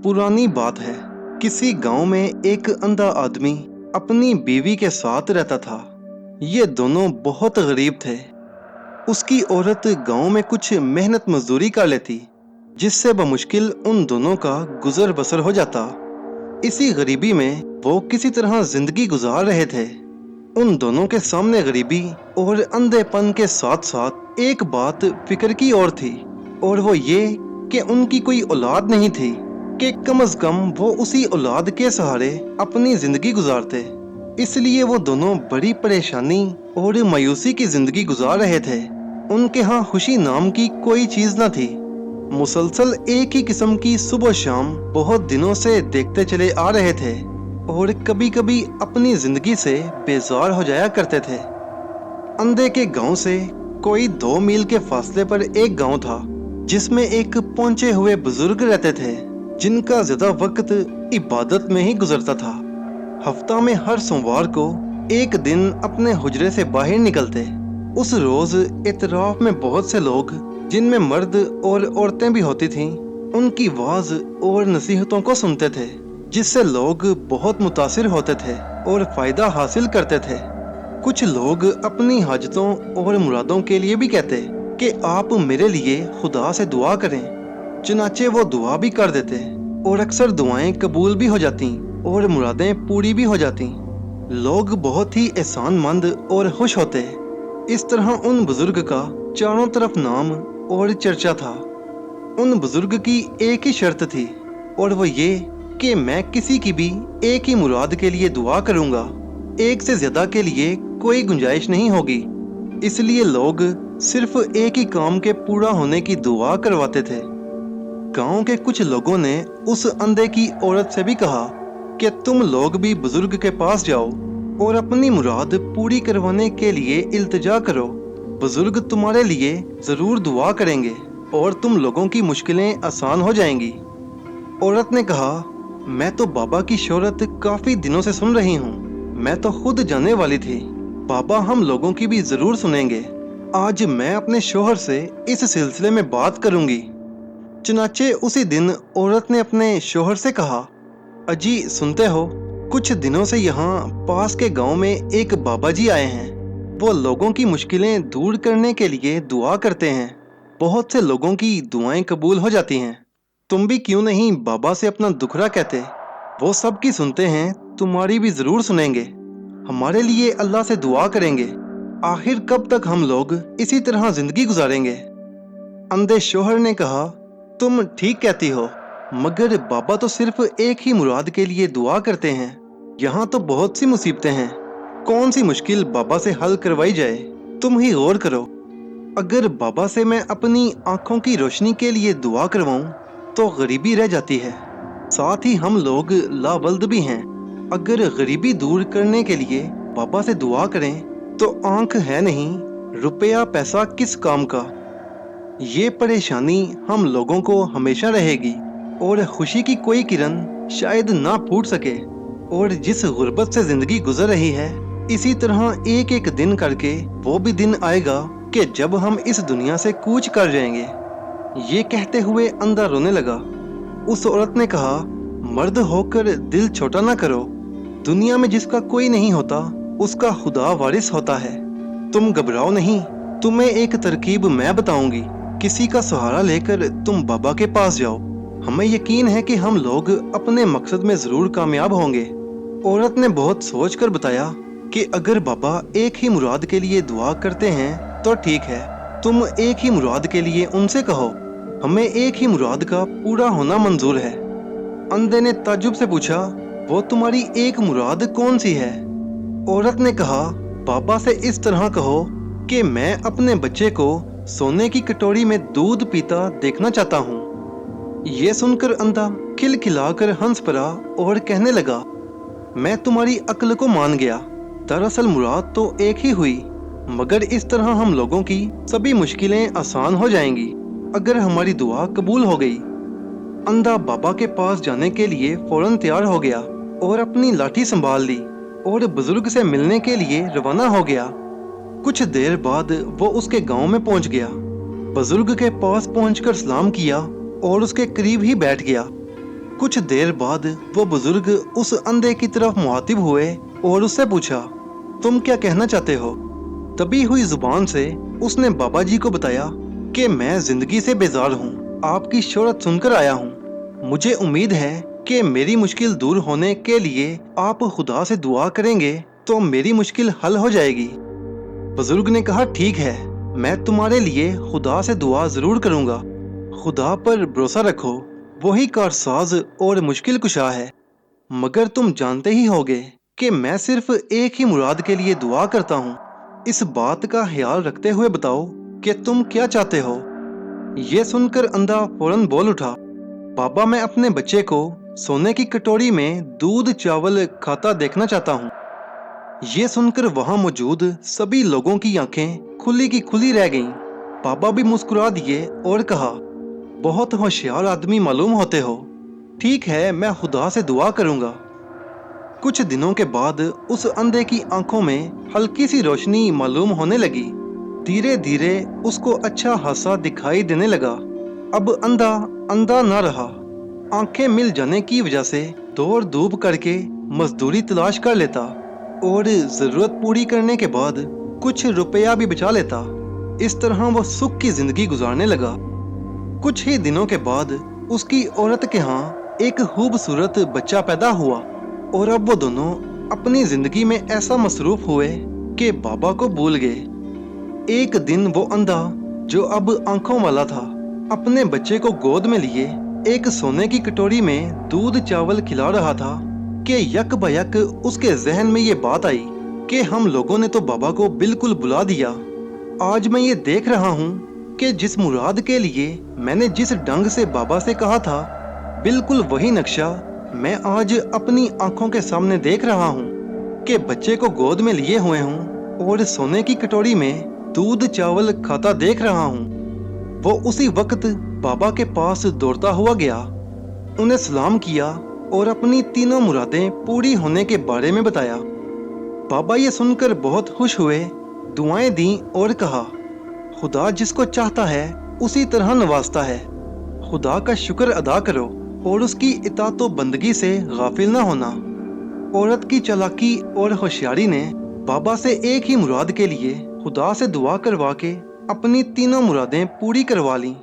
पुरानी बात है। किसी गांव में एक अंधा आदमी अपनी बीवी के साथ रहता था। ये दोनों बहुत गरीब थे। उसकी औरत गांव में कुछ मेहनत मजदूरी कर लेती, जिससे बमुश्किल उन दोनों का गुजर बसर हो जाता। इसी गरीबी में वो किसी तरह जिंदगी गुजार रहे थे। उन दोनों के सामने गरीबी और अंधेपन के साथ साथ एक बात फिक्र की और थी, और वो ये कि उनकी कोई औलाद नहीं थी कि कम से कम वो उसी औलाद के सहारे अपनी जिंदगी गुजारते। इसलिए वो दोनों बड़ी परेशानी और मायूसी की जिंदगी गुजार रहे थे। उनके यहाँ खुशी नाम की कोई चीज न थी। मुसलसल एक ही किस्म की सुबह शाम बहुत दिनों से देखते चले आ रहे थे, और कभी कभी अपनी जिंदगी से बेजार हो जाया करते थे। अंधे के गांव से कोई 2 मील के फासले पर एक गांव था, जिसमें एक पहुंचे हुए बुजुर्ग रहते थे, जिनका ज्यादा वक्त इबादत में ही गुजरता था। हफ्ता में हर सोमवार को एक दिन अपने हुजरे से बाहर निकलते। उस रोज इतराफ में बहुत से लोग, जिनमें मर्द और औरतें भी होती थीं, उनकी वाज और नसीहतों को सुनते थे, जिससे लोग बहुत मुतासिर होते थे और फायदा हासिल करते थे। कुछ लोग अपनी हाजतों और मुरादों के लिए भी कहते कि आप मेरे लिए खुदा से दुआ करें। चुनाचे वो दुआ भी कर देते, और अक्सर दुआएं कबूल भी हो जाती और मुरादें पूरी भी हो जाती। लोग बहुत ही एहसानमंद और खुश होते। इस तरह उन बुजुर्ग का चारों तरफ नाम और चर्चा था। उन बुजुर्ग की एक ही शर्त थी, और वो ये कि मैं किसी की भी एक ही मुराद के लिए दुआ करूंगा, एक से ज्यादा के लिए कोई गुंजाइश नहीं होगी। इसलिए लोग सिर्फ एक ही काम के पूरा होने की दुआ करवाते थे। गांव के कुछ लोगों ने उस अंधे की औरत से भी कहा कि तुम लोग भी बुजुर्ग के पास जाओ और अपनी मुराद पूरी करवाने के लिए इल्तिजा करो। बुजुर्ग तुम्हारे लिए जरूर दुआ करेंगे और तुम लोगों की मुश्किलें आसान हो जाएंगी। औरत ने कहा, मैं तो बाबा की शोहरत काफी दिनों से सुन रही हूँ। मैं तो खुद जाने वाली थी। बाबा हम लोगों की भी जरूर सुनेंगे। आज मैं अपने शोहर से इस सिलसिले में बात करूंगी। चुनाचे उसी दिन औरत ने अपने शोहर से कहा, अजी सुनते हो, कुछ दिनों से यहाँ पास के गांव में एक बाबा जी आए हैं। वो लोगों की मुश्किलें दूर करने के लिए दुआ करते हैं। बहुत से लोगों की दुआएं कबूल हो जाती हैं। तुम भी क्यों नहीं बाबा से अपना दुखड़ा कहते? वो सबकी सुनते हैं, तुम्हारी भी जरूर सुनेंगे। हमारे लिए अल्लाह से दुआ करेंगे। आखिर कब तक हम लोग इसी तरह जिंदगी गुजारेंगे? अंधे शोहर ने कहा, तुम ठीक कहती हो, मगर बाबा तो सिर्फ एक ही मुराद के लिए दुआ करते हैं। यहाँ तो बहुत सी मुसीबतें हैं। कौन सी मुश्किल बाबा से हल करवाई जाए? तुम ही गौर करो। अगर बाबा से मैं अपनी आंखों की रोशनी के लिए दुआ करवाऊं तो गरीबी रह जाती है। साथ ही हम लोग लावल्द भी हैं। अगर गरीबी दूर करने के लिए बाबा से दुआ करें तो आंख है नहीं, रुपया पैसा किस काम का? ये परेशानी हम लोगों को हमेशा रहेगी, और खुशी की कोई किरण शायद ना फूट सके। और जिस गुर्बत से जिंदगी गुजर रही है, इसी तरह एक एक दिन करके वो भी दिन आएगा कि जब हम इस दुनिया से कूच कर जाएंगे। ये कहते हुए अंधा रोने लगा। उस औरत ने कहा, मर्द होकर दिल छोटा ना करो। दुनिया में जिसका कोई नहीं होता, उसका खुदा वारिस होता है। तुम घबराओ नहीं, तुम्हें एक तरकीब मैं बताऊंगी। किसी का सहारा लेकर तुम बाबा के पास जाओ। हमें यकीन है कि हम लोग अपने मकसद में जरूर कामयाब होंगे। औरत ने बहुत सोचकर बताया कि अगर बाबा एक ही मुराद के लिए दुआ करते हैं तो ठीक है, तुम एक ही मुराद के लिए उनसे कहो। हमें एक ही मुराद का पूरा होना मंजूर है। अंधे ने ताज्जुब से पूछा, वो तुम्हारी एक मुराद कौन सी है? औरत ने कहा, बाबा से इस तरह कहो कि मैं अपने बच्चे को सोने की कटोरी में दूध पीता देखना चाहता हूँ। ये सुनकर अंधा खिलखिलाकर हंस पड़ा और कहने लगा, मैं तुम्हारी अक्ल को मान गया। दरअसल मुराद तो एक ही हुई, मगर इस तरह हम लोगों की सभी मुश्किलें आसान हो जाएंगी अगर हमारी दुआ कबूल हो गई। अंधा बाबा के पास जाने के लिए फौरन तैयार हो गया और अपनी लाठी संभाल ली और बुजुर्ग से मिलने के लिए रवाना हो गया। कुछ देर बाद वो उसके गांव में पहुंच गया। बुजुर्ग के पास पहुंचकर सलाम किया और उसके करीब ही बैठ गया। कुछ देर बाद वो बुजुर्ग उस अंधे की तरफ मुखातिब हुए और उससे पूछा, तुम क्या कहना चाहते हो? तभी हुई जुबान से उसने बाबा जी को बताया कि मैं जिंदगी से बेजार हूँ, आपकी शोहरत सुनकर आया हूँ। मुझे उम्मीद है कि मेरी मुश्किल दूर होने के लिए आप खुदा से दुआ करेंगे तो मेरी मुश्किल हल हो जाएगी। बुजुर्ग ने कहा, ठीक है, मैं तुम्हारे लिए खुदा से दुआ जरूर करूंगा। खुदा पर भरोसा रखो, वही कारसाज और मुश्किल कुशा है। मगर तुम जानते ही होगे कि मैं सिर्फ एक ही मुराद के लिए दुआ करता हूँ। इस बात का ख्याल रखते हुए बताओ कि तुम क्या चाहते हो। ये सुनकर अंधा फौरन बोल उठा, बाबा, मैं अपने बच्चे को सोने की कटोरी में दूध चावल खाता देखना चाहता हूँ। ये सुनकर वहां मौजूद सभी लोगों की आंखें खुली की खुली रह गईं। बाबा भी मुस्कुरा दिए और कहा, बहुत होशियार आदमी मालूम होते हो। ठीक है, मैं खुदा से दुआ करूंगा। कुछ दिनों के बाद उस अंधे की आंखों में हल्की सी रोशनी मालूम होने लगी। धीरे धीरे उसको अच्छा खासा दिखाई देने लगा। अब अंधा अंधा न रहा। आंखें मिल जाने की वजह से दौड़ धूप करके मजदूरी तलाश कर लेता और जरूरत पूरी करने के बाद कुछ रुपया भी बचा लेता। इस तरह वो सुख की जिंदगी गुजारने लगा। कुछ ही दिनों के बाद उसकी औरत के यहाँ एक खूबसूरत बच्चा पैदा हुआ और अब वो दोनों अपनी जिंदगी में ऐसा मसरूफ हुए कि बाबा को भूल गए। एक दिन वो अंधा, जो अब आंखों वाला था, अपने बच्चे को गोद में लिए एक सोने की कटोरी में दूध चावल खिला रहा था कि यक बयक उसके जहन में ये बात आई कि हम लोगों ने तो बाबा को बिल्कुल भुला दिया। आज मैं ये देख रहा हूँ कि जिस मुराद के लिए मैंने जिस ढंग से बाबा से कहा था, बिल्कुल वही नक्शा मैं आज अपनी आंखों के सामने देख रहा हूँ कि बच्चे को गोद में लिए हुए हूँ और सोने की कटोरी में दूध चावल खाता देख रहा हूँ। वो उसी वक्त बाबा के पास दौड़ता हुआ गया, उन्हें सलाम किया और अपनी तीनों मुरादें पूरी होने के बारे में बताया। बाबा ये सुनकर बहुत खुश हुए, दुआएं दी और कहा, खुदा जिसको चाहता है उसी तरह नवाजता है। खुदा का शुक्र अदा करो और उसकी इताअत व बंदगी से गाफिल ना होना। औरत की चालाकी और होशियारी ने बाबा से एक ही मुराद के लिए खुदा से दुआ करवा के अपनी तीनों मुरादें पूरी करवा लीं।